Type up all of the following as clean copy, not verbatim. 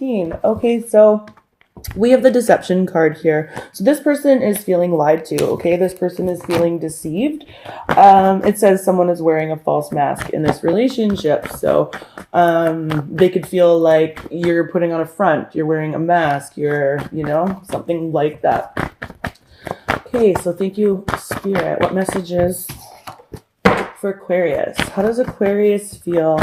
14. Okay, so we have the deception card here. So this person is feeling lied to, okay? This person is feeling deceived. It says someone is wearing a false mask in this relationship. So they could feel like you're putting on a front, you're wearing a mask, you're, something like that. Okay, so thank you, Spirit. What messages for Aquarius? How does Aquarius feel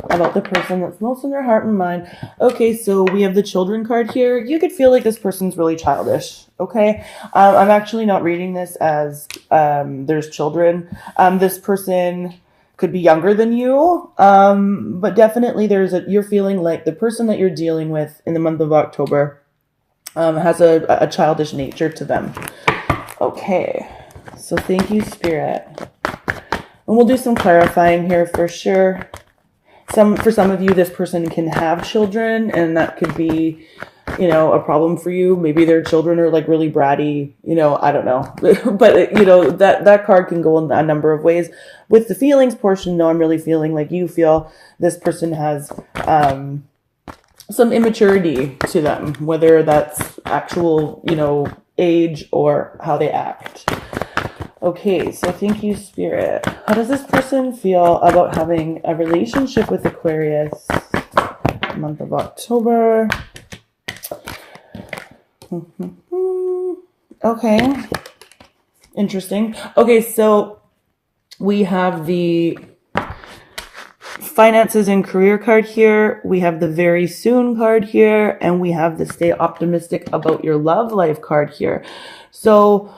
about the person that's most in their heart and mind? Okay, so we have the children card here. You could feel like this person's really childish, okay? I'm actually not reading this as there's children. This person could be younger than you, but definitely you're feeling like the person that you're dealing with in the month of October has a childish nature to them. Okay, so thank you, Spirit. And we'll do some clarifying here for sure. For some of you, this person can have children, and that could be, a problem for you. Maybe their children are like really bratty, I don't know. But, that card can go in a number of ways. With the feelings portion, though, I'm really feeling like you feel this person has some immaturity to them, whether that's actual, age or how they act. Okay, so thank you, Spirit. How does this person feel about having a relationship with Aquarius? Month of October. Okay. Interesting. Okay, so we have the finances and career card here. We have the very soon card here. And we have the stay optimistic about your love life card here. So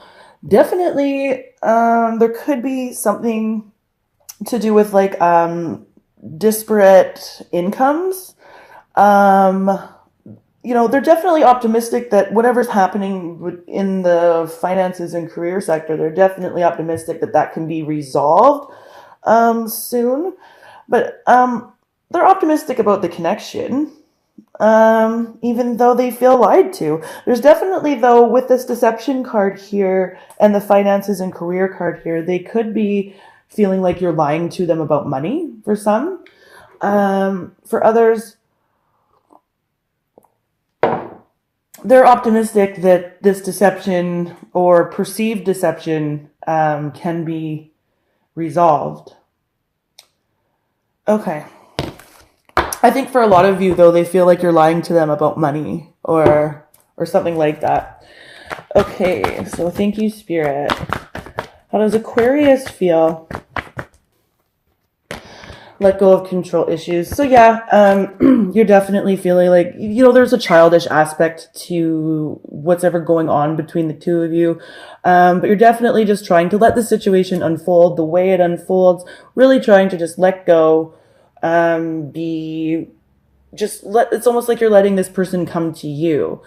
definitely, there could be something to do with like disparate incomes. They're definitely optimistic that whatever's happening in the finances and career sector, they're definitely optimistic that can be resolved soon. But they're optimistic about the connection. Even though they feel lied to. There's definitely, though, with this deception card here and the finances and career card here, they could be feeling like you're lying to them about money for some. For others, they're optimistic that this deception or perceived deception can be resolved. Okay. I think for a lot of you, though, they feel like you're lying to them about money or something like that. Okay, so thank you, Spirit. How does Aquarius feel? Let go of control issues. So yeah, you're definitely feeling like, there's a childish aspect to what's ever going on between the two of you. But you're definitely just trying to let the situation unfold the way it unfolds, really trying to just let go. It's almost like you're letting this person come to you.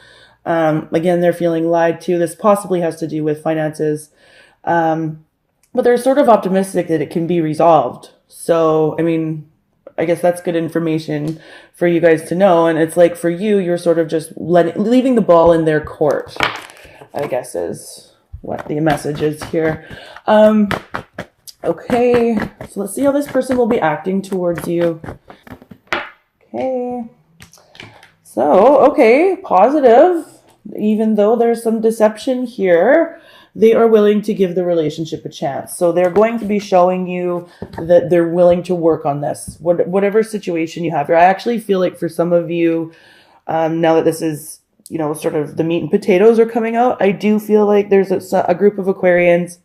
Again, they're feeling lied to. This possibly has to do with finances. But they're sort of optimistic that it can be resolved. So, I guess that's good information for you guys to know. And it's like for you, you're sort of just leaving the ball in their court, I guess is what the message is here. Okay, so let's see how this person will be acting towards you. Okay, so, positive. Even though there's some deception here, they are willing to give the relationship a chance. So they're going to be showing you that they're willing to work on this, whatever situation you have here. I actually feel like for some of you, now that this is, sort of the meat and potatoes are coming out, I do feel like there's a group of Aquarians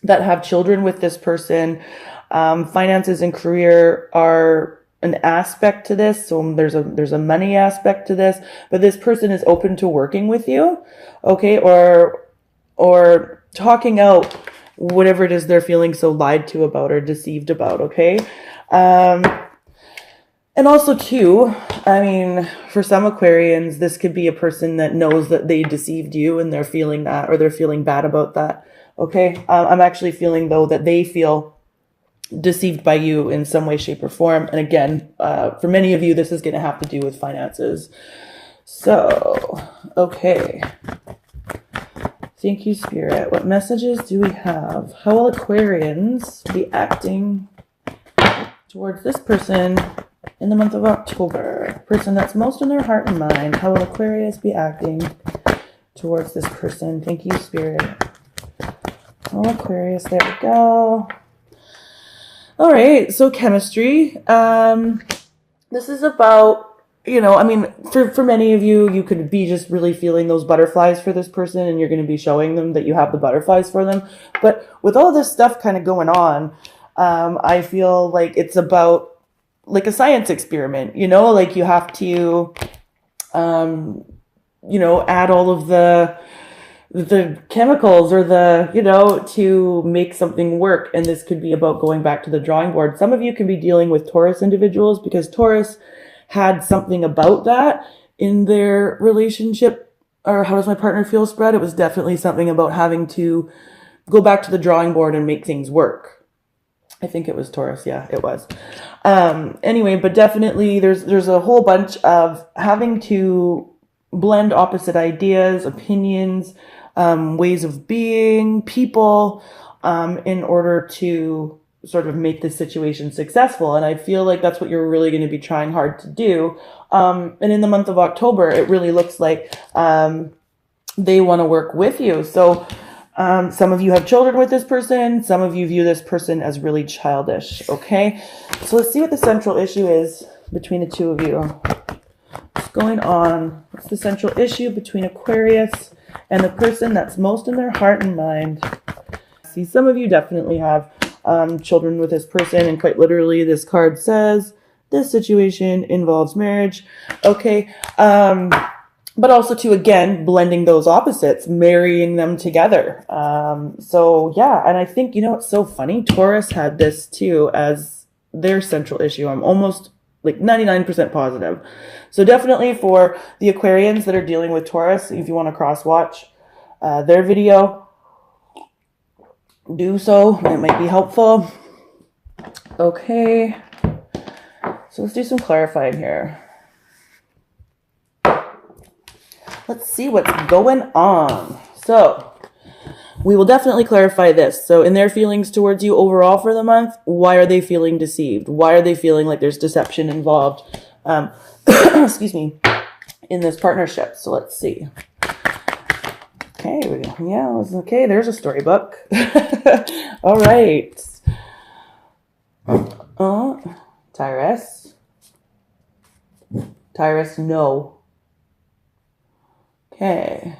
that have children with this person. Finances and career are an aspect to this. So there's a money aspect to this, but this person is open to working with you. Okay. Or talking out whatever it is they're feeling so lied to about or deceived about. Okay. And also too, for some Aquarians, this could be a person that knows that they deceived you and they're feeling that, or they're feeling bad about that. Okay. I'm actually feeling though that they feel deceived by you in some way, shape or form. And again, for many of you, this is going to have to do with finances. So, okay. Thank you, Spirit. What messages do we have? How will Aquarians be acting towards this person In the month of October, person that's most in their heart and mind, how will Aquarius be acting towards this person? Thank you, Spirit. Oh, Aquarius, there we go. All right, so chemistry. This is about, you know, I mean, for many of you, you could be just really feeling those butterflies for this person, and you're going to be showing them that you have the butterflies for them. But with all this stuff kind of going on, I feel like it's about like a science experiment, you know, like you have to, you know, add all of the chemicals or the, you know, to make something work. And this could be about going back to the drawing board. Some of you can be dealing with Taurus individuals because Taurus had something about that in their relationship. Or how does my partner feel spread? It was definitely something about having to go back to the drawing board and make things work. I think it was Taurus. Yeah, it was. Anyway, but definitely there's a whole bunch of having to blend opposite ideas, opinions, ways of being, people, in order to sort of make this situation successful. And I feel like that's what you're really going to be trying hard to do. And in the month of October, it really looks like they want to work with you. So some of you have children with this person. Some of you view this person as really childish. Okay. So let's see what the central issue is between the two of you. What's going on? What's the central issue between Aquarius and the person that's most in their heart and mind? See, some of you definitely have children with this person, and quite literally this card says this situation involves marriage. Okay. But also to, again, blending those opposites, marrying them together. So yeah, and I think, you know, it's so funny. Taurus had this too as their central issue. I'm almost like 99% positive. So definitely for the Aquarians that are dealing with Taurus, if you want to cross watch their video, do so. It might be helpful. Okay. So let's do some clarifying here. Let's see what's going on. So we will definitely clarify this. So in their feelings towards you overall for the month, why are they feeling deceived? Why are they feeling like there's deception involved? Excuse me, in this partnership. So let's see. Okay, yeah, okay, there's a storybook. All right. Tyrus. Tyrus, no. Okay.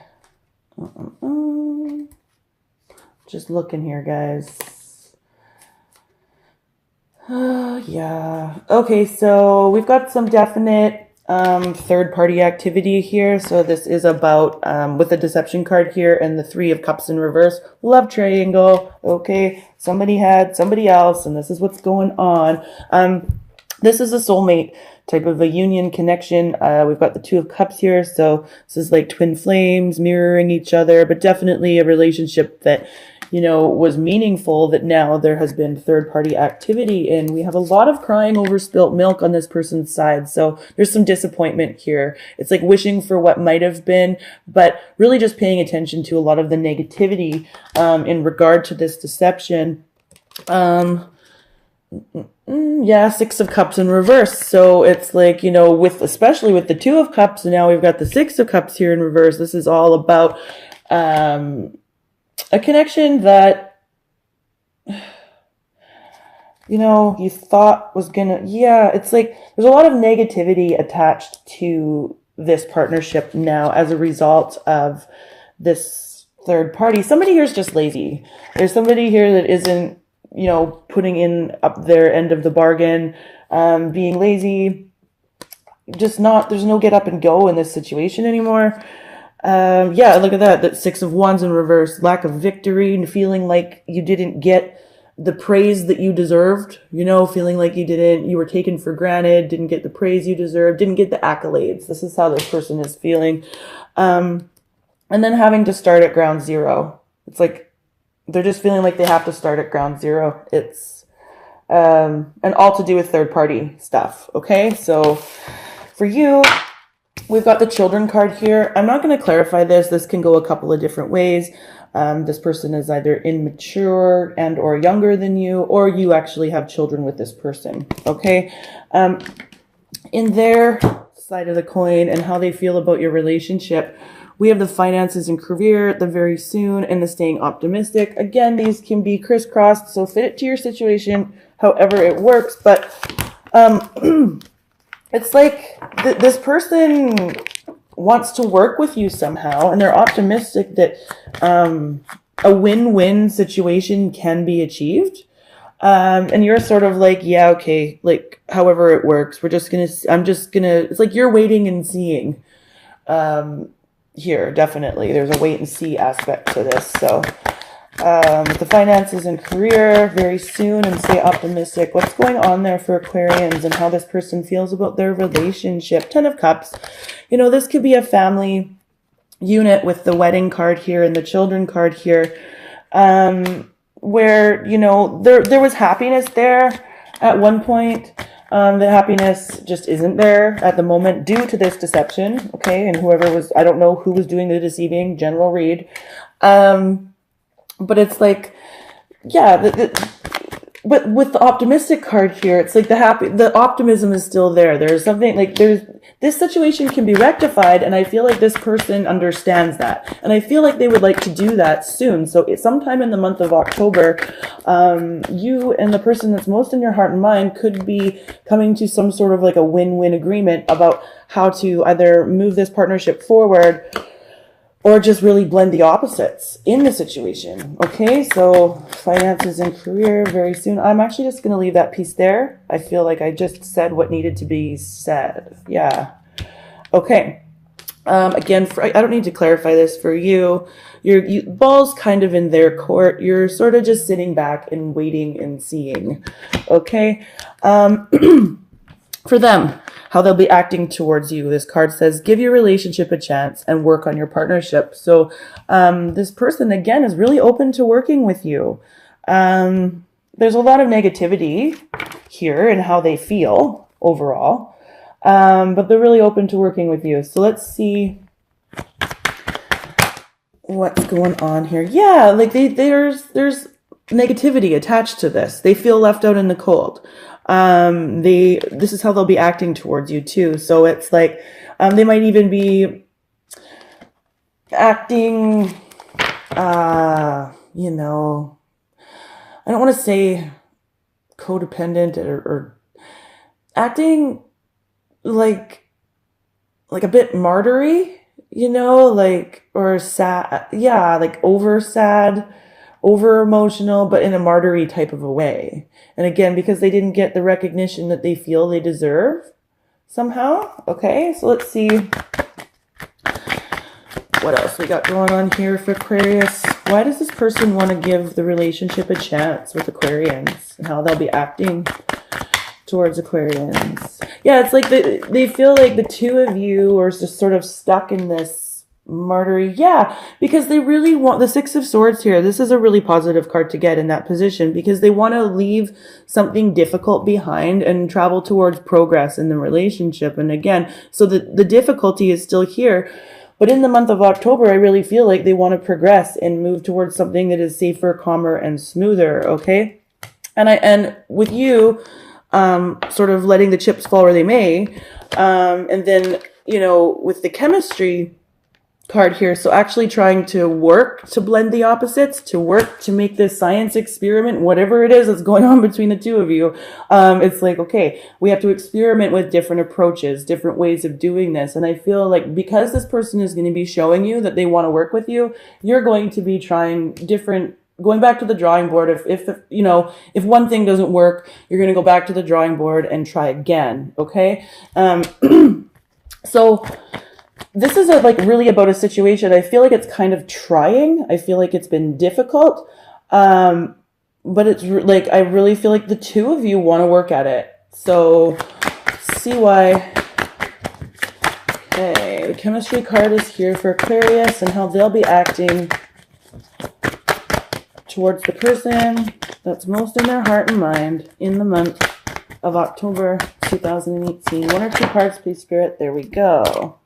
Just looking here, guys. Yeah. Okay, so we've got some definite third-party activity here. So this is about, with the deception card here and the 3 of Cups in reverse, love triangle. Okay, somebody had somebody else, and this is what's going on. This is a soulmate type of a union connection. We've got the 2 of Cups here. So this is like twin flames mirroring each other, but definitely a relationship that, you know, was meaningful that now there has been third-party activity in. We have a lot of crying over spilt milk on this person's side. So there's some disappointment here. It's like wishing for what might have been, but really just paying attention to a lot of the negativity in regard to this deception. Yeah, 6 of Cups in reverse. So it's like, you know, especially with the 2 of Cups, and now we've got the 6 of Cups here in reverse. This is all about a connection that, you know, you thought was gonna, yeah, it's like there's a lot of negativity attached to this partnership now as a result of this third party. Somebody here is just lazy. There's somebody here that isn't, you know, putting in up their end of the bargain, being lazy, just not, there's no get up and go in this situation anymore. Yeah, look at that 6 of Wands in reverse, lack of victory and feeling like you didn't get the praise that you deserved, you know, feeling like you were taken for granted, didn't get the praise you deserved, didn't get the accolades. This is how this person is feeling. And then having to start at ground zero. It's like, they're just feeling like they have to start at ground zero. It's, and all to do with third party stuff. Okay. So for you, we've got the children card here. I'm not going to clarify this. This can go a couple of different ways. This person is either immature and or younger than you, or you actually have children with this person. Okay. in their side of the coin and how they feel about your relationship, we have the finances and career, the very soon, and the staying optimistic. Again, these can be crisscrossed, so fit it to your situation however it works. But it's like this person wants to work with you somehow, and they're optimistic that a win-win situation can be achieved. And you're sort of like, yeah, okay, like however it works, I'm just gonna, it's like you're waiting and seeing. Here, definitely. There's a wait and see aspect to this. So, the finances and career very soon, and stay optimistic. What's going on there for Aquarians and how this person feels about their relationship? 10 of Cups. You know, this could be a family unit with the wedding card here and the children card here. Where, you know, there was happiness there at one point. The happiness just isn't there at the moment due to this deception, okay? And whoever was, I don't know who was doing the deceiving, general read. But it's like, yeah, but with the optimistic card here, it's like the optimism is still there. There's something like this situation can be rectified, and I feel like this person understands that, and I feel like they would like to do that soon. So sometime in the month of October, you and the person that's most in your heart and mind could be coming to some sort of like a win-win agreement about how to either move this partnership forward or just really blend the opposites in the situation. Okay, so finances and career very soon. I'm actually just going to leave that piece there. I feel like I just said what needed to be said. Yeah. Okay. Again, I don't need to clarify this for you. Your ball's kind of in their court. You're sort of just sitting back and waiting and seeing. Okay. For them, how they'll be acting towards you. This card says, give your relationship a chance and work on your partnership. So this person, again, is really open to working with you. There's a lot of negativity here in how they feel overall, but they're really open to working with you. So let's see what's going on here. Yeah, like there's negativity attached to this. They feel left out in the cold. This is how they'll be acting towards you too. So it's like, they might even be acting, you know, I don't want to say codependent or acting like a bit martyry, you know, like, or sad. Yeah. Like over sad, over emotional, but in a martyry type of a way. And again, because they didn't get the recognition that they feel they deserve somehow. Okay, so let's see what else we got going on here for Aquarius. Why does this person want to give the relationship a chance with Aquarians and how they'll be acting towards Aquarians? Yeah, it's like they feel like the two of you are just sort of stuck in this martyry. Yeah, because they really want the Six of Swords here. This is a really positive card to get in that position because they want to leave something difficult behind and travel towards progress in the relationship. And again, so the difficulty is still here. But in the month of October, I really feel like they want to progress and move towards something that is safer, calmer, and smoother. Okay. And with you, sort of letting the chips fall where they may. And then, you know, with the chemistry card here, so actually trying to work to blend the opposites, to work to make this science experiment, whatever it is that's going on between the two of you. It's like, okay, we have to experiment with different approaches, different ways of doing this. And I feel like because this person is going to be showing you that they want to work with you, you're going to be trying different, going back to the drawing board. If you know, if one thing doesn't work, you're going to go back to the drawing board and try again. Okay. So this is like really about a situation. I feel like it's kind of trying. I feel like it's been difficult. But it's like, I really feel like the two of you want to work at it. So see why. Okay. The chemistry card is here for Aquarius and how they'll be acting towards the person that's most in their heart and mind in the month of October 2018. One or two cards, please, Spirit. There we go.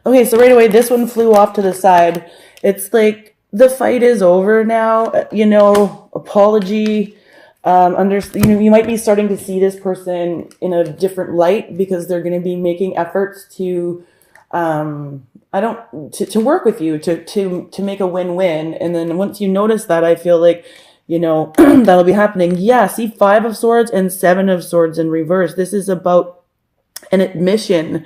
Okay, so right away, this one flew off to the side. It's like the fight is over now, you know, apology. You might be starting to see this person in a different light because they're going to be making efforts to to work with you to make a win-win. And then once you notice that, I feel like, that'll be happening. Yeah, see, 5 of Swords and 7 of Swords in reverse. This is about an admission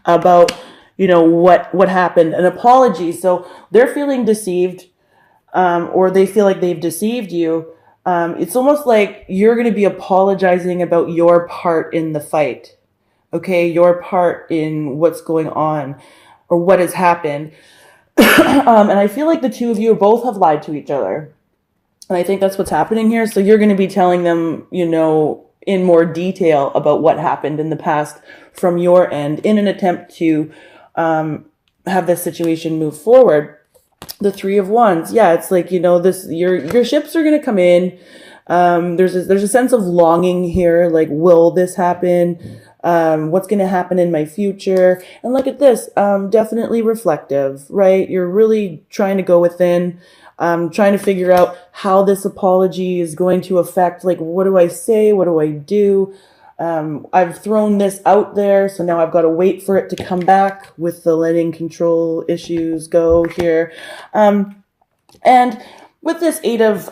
about, what happened, an apology. So they're feeling deceived, or they feel like they've deceived you. It's almost like you're going to be apologizing about your part in the fight. Okay, your part in what's going on or what has happened. And I feel like the two of you both have lied to each other. And I think that's what's happening here. So you're going to be telling them, in more detail about what happened in the past from your end in an attempt to have this situation move forward. The 3 of Wands. Yeah, it's like, your ships are going to come in. There's a sense of longing here. Like, will this happen? What's going to happen in my future? And look at this, definitely reflective, right? You're really trying to go within, trying to figure out how this apology is going to affect, like, what do I say? What do I do? I've thrown this out there, so now I've got to wait for it to come back with the letting control issues go here. And with this Ace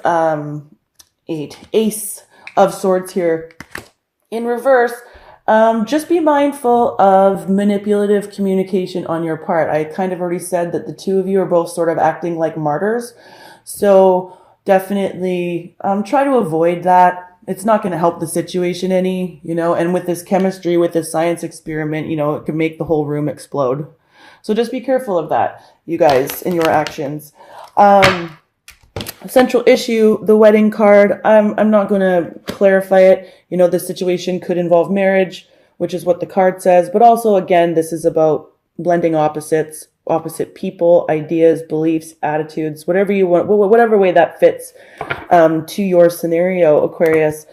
of Swords here in reverse, just be mindful of manipulative communication on your part. I kind of already said that the two of you are both sort of acting like martyrs. So definitely try to avoid that. It's not going to help the situation any, and with this chemistry, with this science experiment, it could make the whole room explode. So just be careful of that, you guys, in your actions. Central issue, the wedding card. I'm not going to clarify it. This situation could involve marriage, which is what the card says. But also, again, this is about blending opposite people, ideas, beliefs, attitudes, whatever you want, whatever way that fits to your scenario, Aquarius.